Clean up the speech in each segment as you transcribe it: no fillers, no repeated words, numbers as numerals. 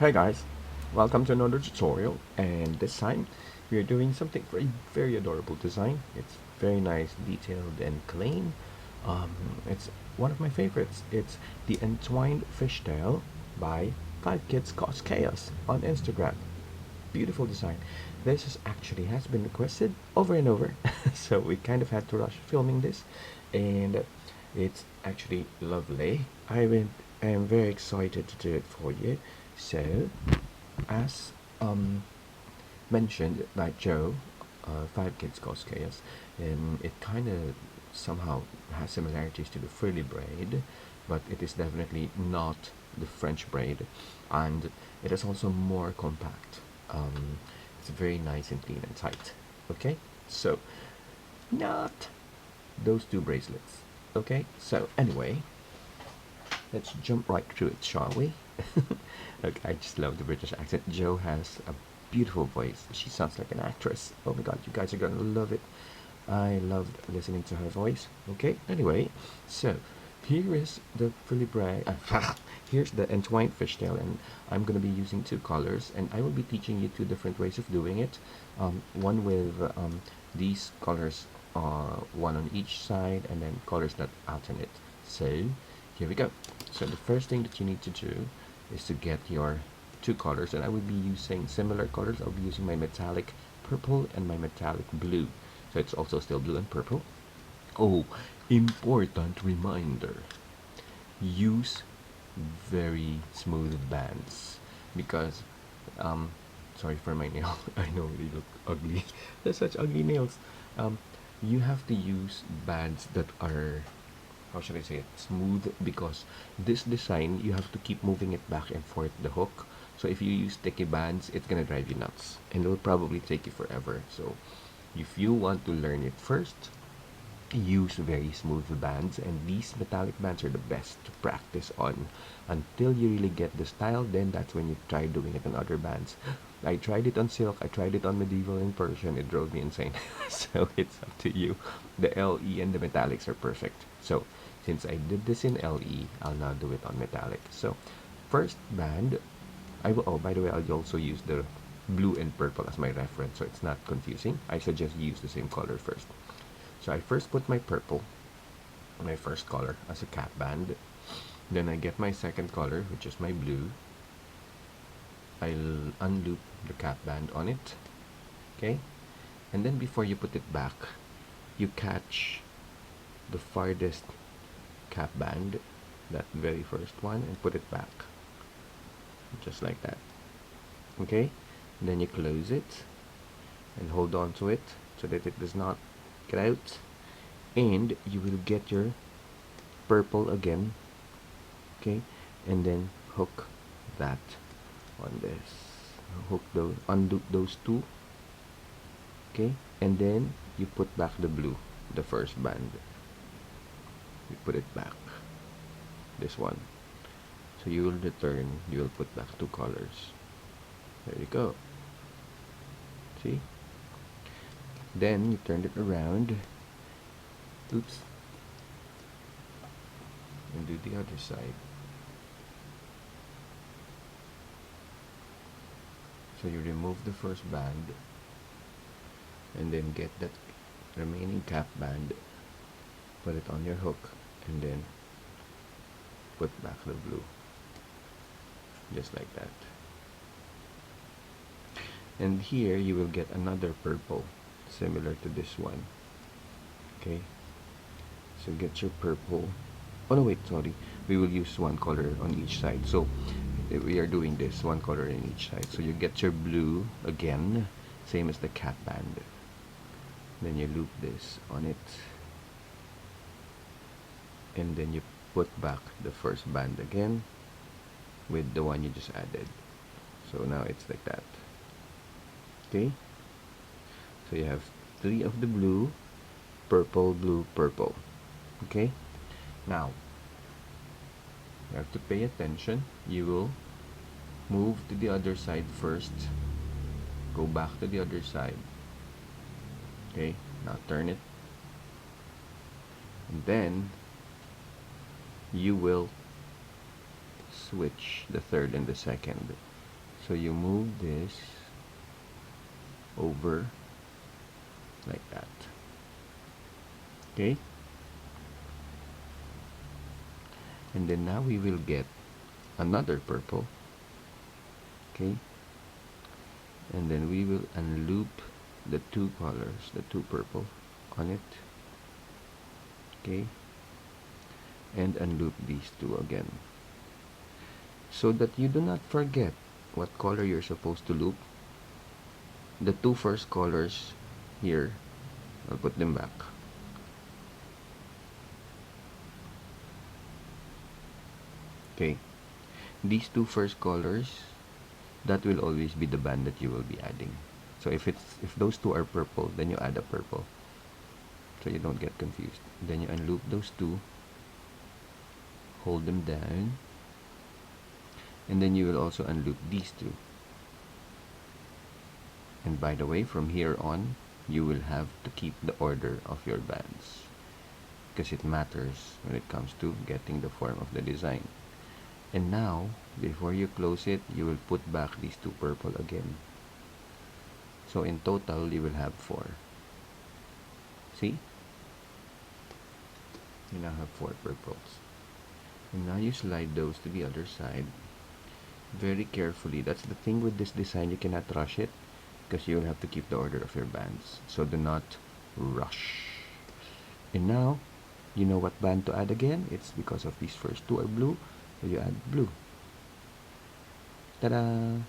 Hey guys, welcome to another tutorial, and this time we are doing something very adorable design. It's very nice, detailed and clean. It's one of my favorites. It's the Entwined Fishtail by 5 Kids Cause Chaos on Instagram. Beautiful design. This is actually has been requested over and over, so we kind of had to rush filming this, and it's actually lovely. I am very excited to do it for you. So, as mentioned by Joe, 5 Kids Cause Chaos, it kind of somehow has similarities to the frilly braid, but it is definitely not the French braid, and it is also more compact. It's very nice and clean and tight. Okay, so not those two bracelets. Okay, so anyway, let's jump right through it, shall we? Okay, I just love the British accent. Jo has a beautiful voice. She sounds like an actress. Oh my god, you guys are gonna love it. I loved listening to her voice. Okay, anyway, so here is the filigree. Here's the entwined fishtail, and I'm gonna be using two colors, and I will be teaching you two different ways of doing it. One with these colors, one on each side, and then colors that alternate. So here we go. So the first thing that you need to do is to get your two colors, and I will be using similar colors. I'll be using my metallic purple and my metallic blue. So it's also still blue and purple. Oh, important reminder. Use very smooth bands because sorry for my nail. I know they look ugly. They're such ugly nails. Um you have to use bands that are, how should I say it, smooth, because this design you have to keep moving it back and forth the hook. So if you use sticky bands, it's gonna drive you nuts and it will probably take you forever. So if you want to learn it first, use very smooth bands, and these metallic bands are the best to practice on until you really get the style. Then that's when you try doing it on other bands. I tried it on silk, I tried it on medieval and Persian. It drove me insane. So it's up to you. The LE and the metallics are perfect. So since I did this in LE, I'll now do it on metallic. So first band, I will, oh, by the way, I'll also use the blue and purple as my reference so it's not confusing. I suggest you use the same color first. So I first put my purple, my first color, as a cap band. Then I get my second color, which is my blue. I'll unloop the cap band on it. Okay? And then before you put it back, you catch the farthest cap band, that very first one, and put it back. Just like that. Okay? And then you close it and hold on to it so that it does not get out, and you will get your purple again. Okay, and then hook that on this, hook those, undo those two. Okay, and then you put back the blue, the first band, you put it back, this one. So you will return, you will put back two colors. There you go. See, then you turn it around, oops, and do the other side. So you remove the first band and then get that remaining cap band, put it on your hook, and then put back the blue, just like that. And here you will get another purple similar to this one. Okay, so get your purple. Oh no, wait, sorry, we will use one color on each side. So we are doing this one color in each side. So you get your blue again, same as the cap band, then you loop this on it, and then you put back the first band again with the one you just added. So now it's like that. Okay, so you have three of the blue, purple, blue, purple. Okay, now you have to pay attention. You will move to the other side first, go back to the other side. Okay, now turn it, and then you will switch the third and the second. So you move this over like that. Okay, and then now we will get another purple. Okay, and then we will unloop the two colors, the two purple on it. Okay, and unloop these two again, so that you do not forget what color you're supposed to loop. The two first colors here, I'll put them back. Okay, these two first colors, that will always be the band that you will be adding. So if those two are purple, then you add a purple, so you don't get confused. Then you unloop those two, hold them down, and then you will also unloop these two. And by the way, from here on, you will have to keep the order of your bands, because it matters when it comes to getting the form of the design. And now, before you close it, you will put back these two purple again. So in total, you will have 4. See? You now have 4 purples. And now you slide those to the other side very carefully. That's the thing with this design, you cannot rush it, because you will have to keep the order of your bands. So do not rush. And now, you know what band to add again? It's because of these first two are blue, so you add blue. Ta-da!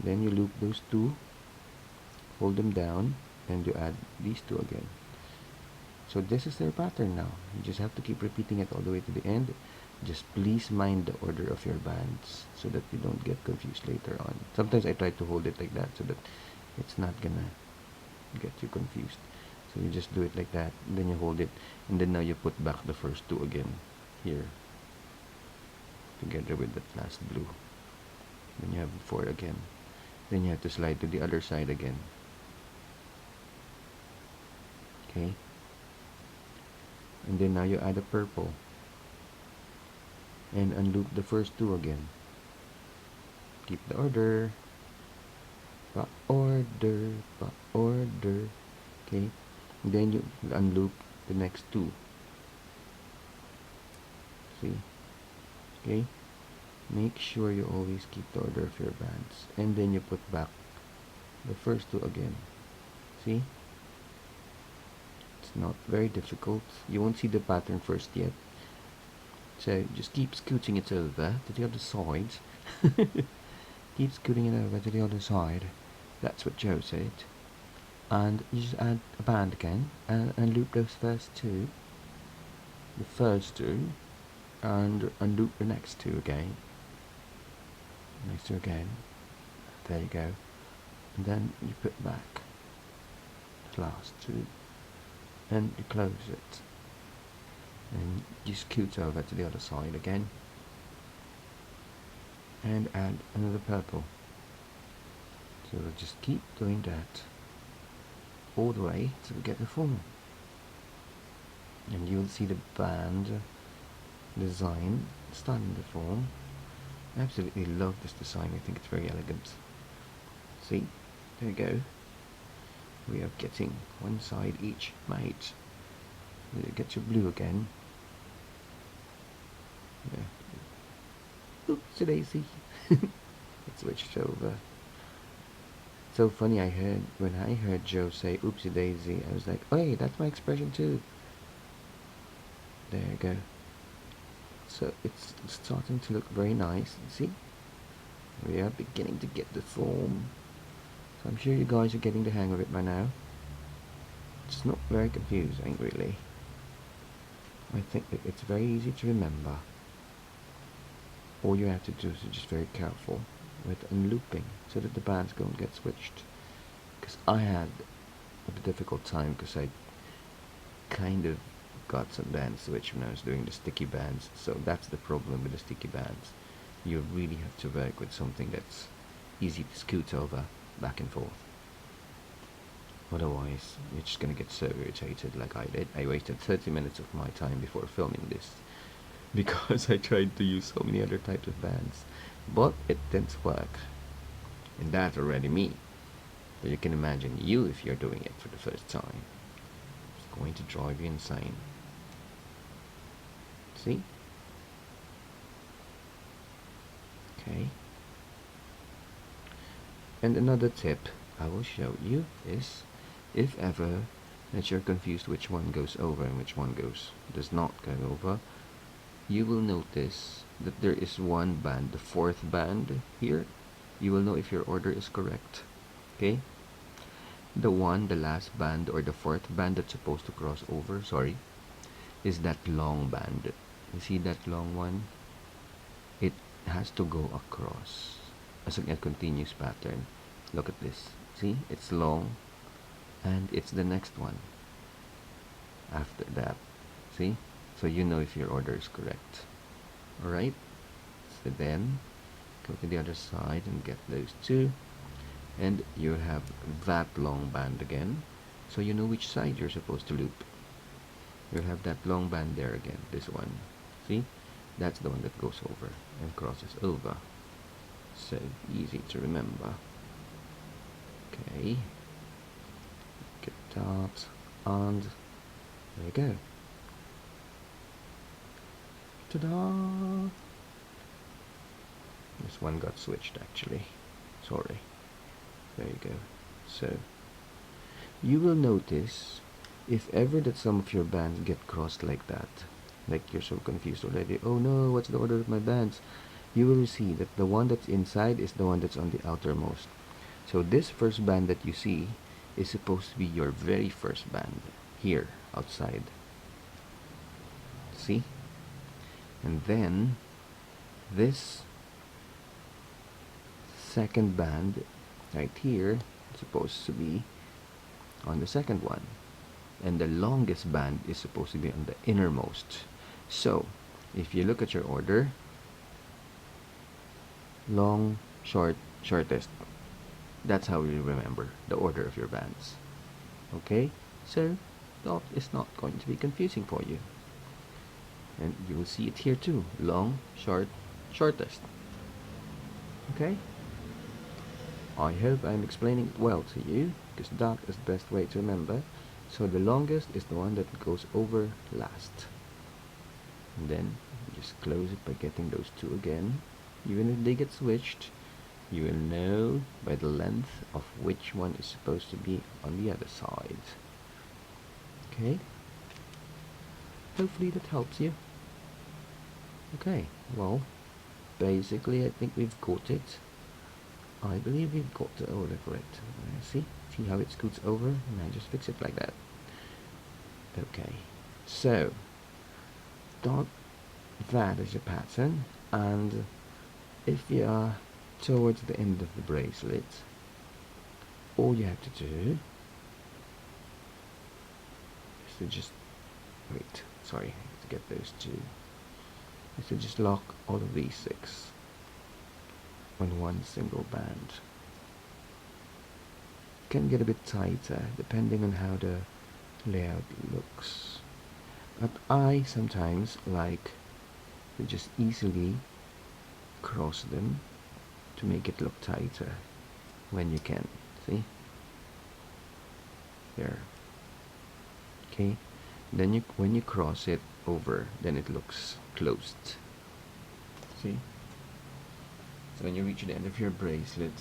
Then you loop those two, hold them down, and you add these two again. So this is their pattern now. You just have to keep repeating it all the way to the end. Just please mind the order of your bands so that you don't get confused later on. Sometimes I try to hold it like that so that it's not gonna get you confused. So you just do it like that, and then you hold it, and then now you put back the first two again here together with that last blue. Then you have 4 again. Then you have to slide to the other side again. Okay, and then now you add a purple and unloop the first two again. Keep the order. Order. Okay, then you unloop the next two. See? Okay, make sure you always keep the order of your bands, and then you put back the first two again. See? It's not very difficult. You won't see the pattern first yet, so just keep scooting it over to the other side. Keep scooting it over to the other side. That's what Joe said. And you just add a band again and loop those first two. The first two, and unloop the next two again. Next two again. There you go. And then you put back the last two, and you close it. And you scoot over to the other side again, and add another purple. So we'll just keep doing that all the way till we get the form. And you'll see the band design starting to form. I absolutely love this design. I think it's very elegant. See, there you go. We are getting one side each made. You get your blue again. Yeah. Oops, daisy. It switched over. So funny, when I heard Joe say oopsie daisy, I was like, hey, that's my expression too. There you go. So it's starting to look very nice. See? We are beginning to get the form. So I'm sure you guys are getting the hang of it by now. It's not very confusing, really. I think that it's very easy to remember. All you have to do is just very careful with unlooping so that the bands don't get switched. Because I had a difficult time because I kind of got some bands switched when I was doing the sticky bands. So that's the problem with the sticky bands. You really have to work with something that's easy to scoot over back and forth. Otherwise, you're just going to get so irritated like I did. I wasted 30 minutes of my time before filming this because I tried to use so many other types of bands, but it didn't work. And that's already me. But you can imagine you if you're doing it for the first time. It's going to drive you insane. See? Okay. And another tip I will show you is, if ever that you're confused which one goes over and which one does not go over, you will notice that there is one band, the fourth band here. You will know if your order is correct. Okay? The last band, or the fourth band that's supposed to cross over, is that long band. You see that long one? It has to go across as a continuous pattern. Look at this. See? It's long, and it's the next one after that. See? So you know if your order is correct. Alright? So then go to the other side and get those two, and you have that long band again, so you know which side you're supposed to loop. You'll have that long band there again, this one. See? That's the one that goes over and crosses over. So easy to remember. Okay. Get that, and there you go. Ta-da! This one got switched actually. Sorry. There you go. So you will notice, if ever that some of your bands get crossed like that, like you're so confused already, oh no, what's the order of my bands? You will see that the one that's inside is the one that's on the outermost. So this first band that you see is supposed to be your very first band here outside. See? And then this second band right here is supposed to be on the second one, and the longest band is supposed to be on the innermost. So if you look at your order, long, short, shortest, that's how you remember the order of your bands. Okay, so that is not going to be confusing for you, and you will see it here too: long, short, shortest. Okay, I hope I'm explaining it well to you, because that is the best way to remember. So the longest is the one that goes over last, and then you just close it by getting those two again. Even if they get switched, you will know by the length of which one is supposed to be on the other side. Okay, hopefully that helps you. Okay, well, basically I think we've got it. I believe we've got the order correct. See how it scoots over, and I just fix it like that. Okay, so that is your pattern, and if you are towards the end of the bracelet, all you have to do is to just to get those two, is to just lock all of these 6 on one single band. Can get a bit tighter depending on how the layout looks, but I sometimes like to just easily cross them to make it look tighter when you can. See? There. Okay, then when you cross it over, then it looks closed. See? So when you reach the end of your bracelet,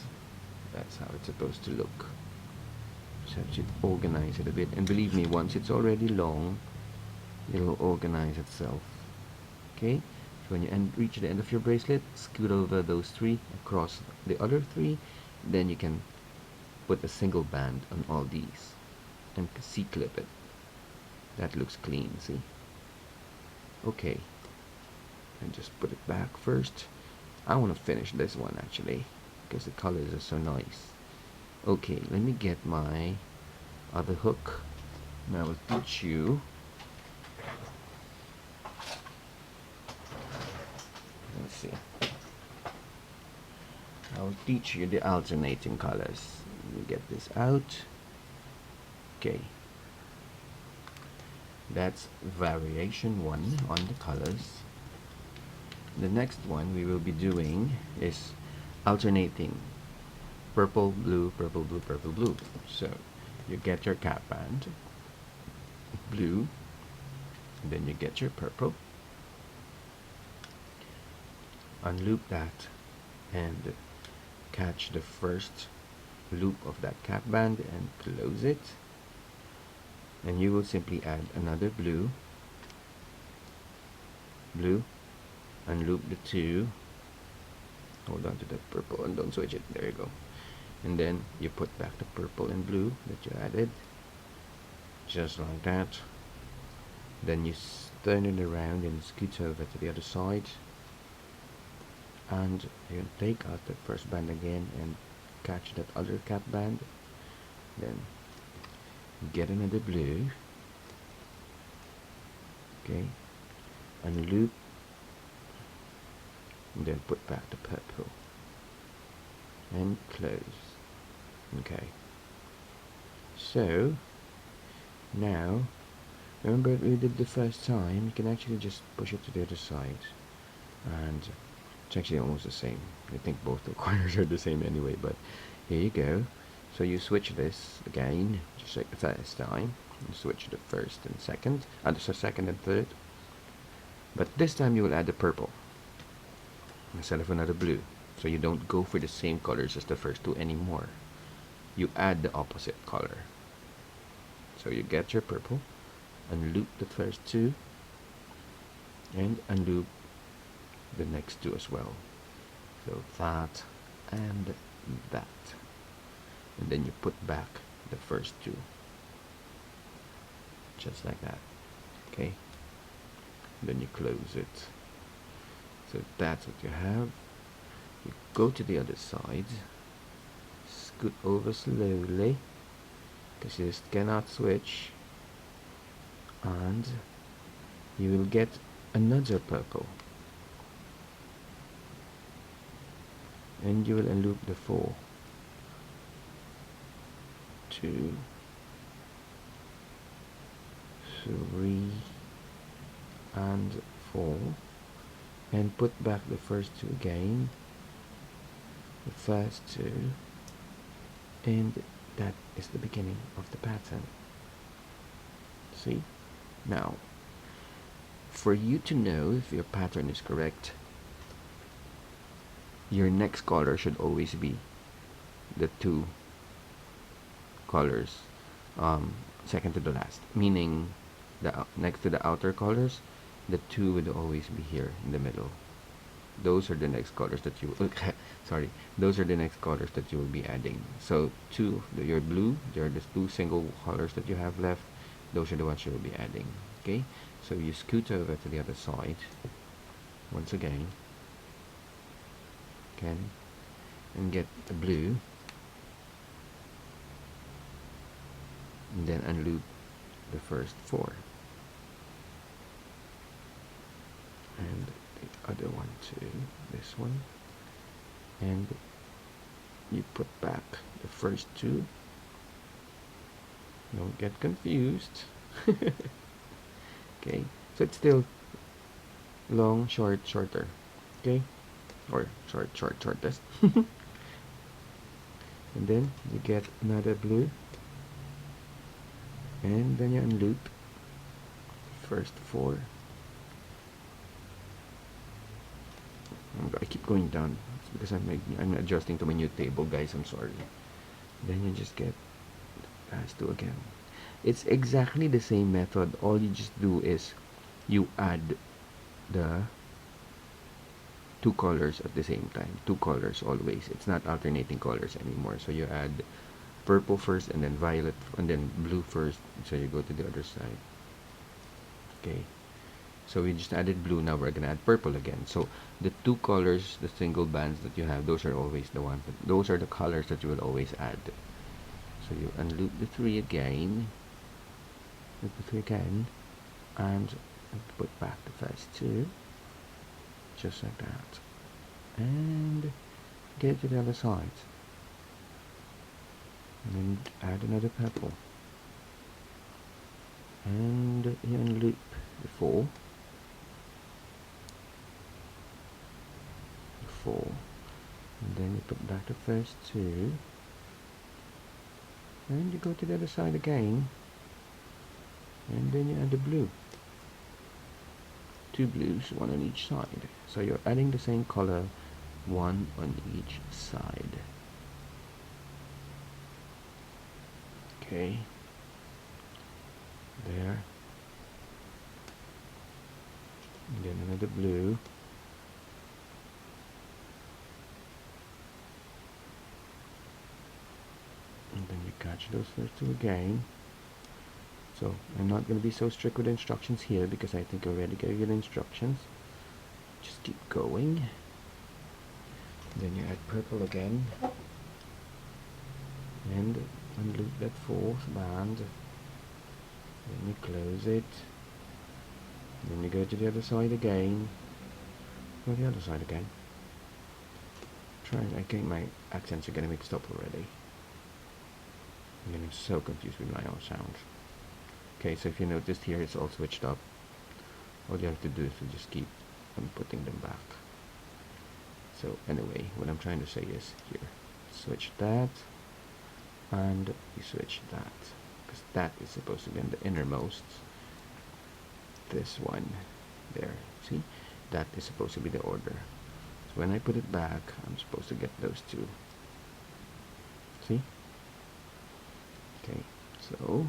that's how it's supposed to look. So you should organize it a bit, and believe me, once it's already long, it'll organize itself. Okay, so when you reach the end of your bracelet, scoot over those 3 across the other 3, then you can put a single band on all these and C-clip it. That looks clean, see? Okay, and just put it back first. I want to finish this one actually, because the colors are so nice. Okay, let me get my other hook. Now I will teach you. Let's see. I will teach you the alternating colors. Let me get this out. Okay. That's variation 1 on the colors. The next one we will be doing is alternating purple, blue, purple, blue, purple, blue. So you get your cap band, blue, and then you get your purple, unloop that, and catch the first loop of that cap band and close it, and you will simply add another blue, unloop the two, hold on to the purple and don't switch it, there you go, and then you put back the purple and blue that you added, just like that. Then you turn it around and scoot over to the other side, and you take out the first band again and catch that other cap band, then get another blue, okay, unloop, and then put back the purple and close. Okay, so now remember what we did the first time, you can actually just push it to the other side, and it's actually almost the same. I think both the corners are the same anyway, but here you go. So you switch this again, just like the first time. You switch the first and second, so second and third. But this time you will add the purple instead of another blue. So you don't go for the same colors as the first two anymore. You add the opposite color. So you get your purple, unloop the first two, and unloop the next two as well. So that and that. And then you put back the first two. Just like that. Okay? Then you close it. So that's what you have. You go to the other side. Scoot over slowly, because you just cannot switch. And you will get another purple. And you will unloop the 4, 2, 3, and 4, and put back the first two again, the first two, and that is the beginning of the pattern. See? Now, for you to know if your pattern is correct, your next color should always be the two colors second to the last, meaning next to the outer colors, the two would always be here in the middle. Those are the next colors that you sorry, those are the next colors that you will be adding. So your blue, there are the two single colors that you have left, those are the ones you will be adding. Okay, so you scoot over to the other side once again, and get the blue, and then unloop the first 4, and the other one too, this one, and you put back the first 2. Don't get confused. Okay, so it's still long, short, shorter, okay, or short, short, shortest. And then you get another blue, and then you unloop first 4. I keep going down. It's because I'm adjusting to my new table, guys. I'm sorry. Then you just get last 2 again. It's exactly the same method. All you just do is you add the 2 colors at the same time. 2 colors always. It's not alternating colors anymore. So you add purple first, and then violet, and then blue first. So you go to the other side. Okay. So we just added blue. Now we're gonna add purple again. So the 2 colors, the single bands that you have, those are always the ones. Those are the colors that you will always add. So you unloop the 3 again. Loop the 3 again, and put back the first 2, just like that, and get to the other side, and add another purple, and you unloop the 4, 4, And then you put back the first two, and you go to the other side again, and then you add the blue. Two blues, one on each side. So you're adding the same color, one on each side. Okay, there. And then another blue. And then you catch those first two again. So I'm not going to be so strict with the instructions here because I think I already gave you the instructions. Just keep going. Then you add purple again. And unloop that fourth band. Then you close it. Then you go to the other side again. Go to the other side again. I think my accents are getting mixed up already. I'm getting so confused with my own sounds. Okay, so if you noticed here, it's all switched up. All you have to do is to just keep putting them back. So anyway, what I'm trying to say is here, switch that, and you switch that, because that is supposed to be in the innermost. This one, there, see? That is supposed to be the order. So when I put it back, I'm supposed to get those two. See? Okay, so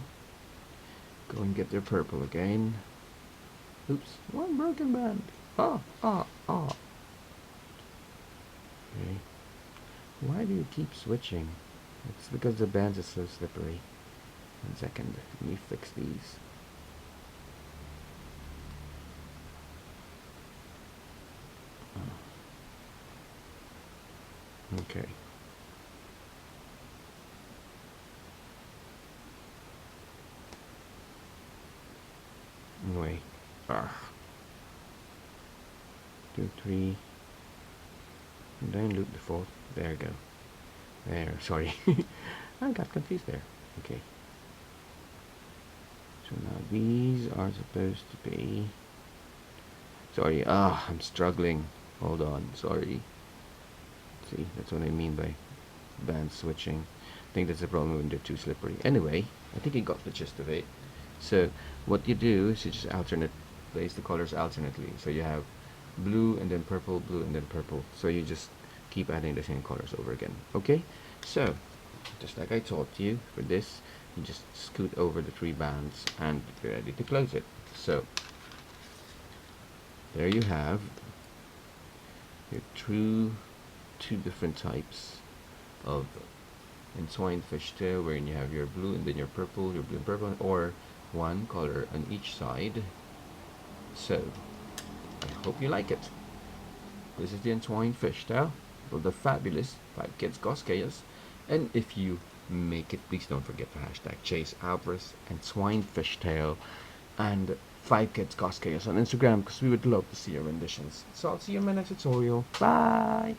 go and get their purple again. Oops, one broken band. Ah. Okay. Why do you keep switching? It's because the bands are so slippery. 1 second, let me fix these. Okay. Anyway. 2, 3. And then loop the fourth. There you go. There, sorry. I got confused there. Okay. So now these are supposed to be... Sorry, I'm struggling. Hold on, sorry. See, that's what I mean by band switching. I think that's the problem when they're too slippery. Anyway, I think you got the gist of it. So what you do is you just place the colors alternately. So you have blue and then purple, blue and then purple. So you just keep adding the same colors over again. Okay? So, just like I taught you, for this, you just scoot over the 3 bands and you're ready to close it. So, there you have your two different types of entwined fishtail, wherein you have your blue and then your blue and purple, or one color on each side. So, I hope you like it. This is the entwined fishtail of the fabulous 5 Kids Cause Chaos. And if you make it, please don't forget to hashtag Chase Alvarez entwined fishtail and 5 Kids Cause Chaos on Instagram, because we would love to see your renditions. So I'll see you in my next tutorial. Bye!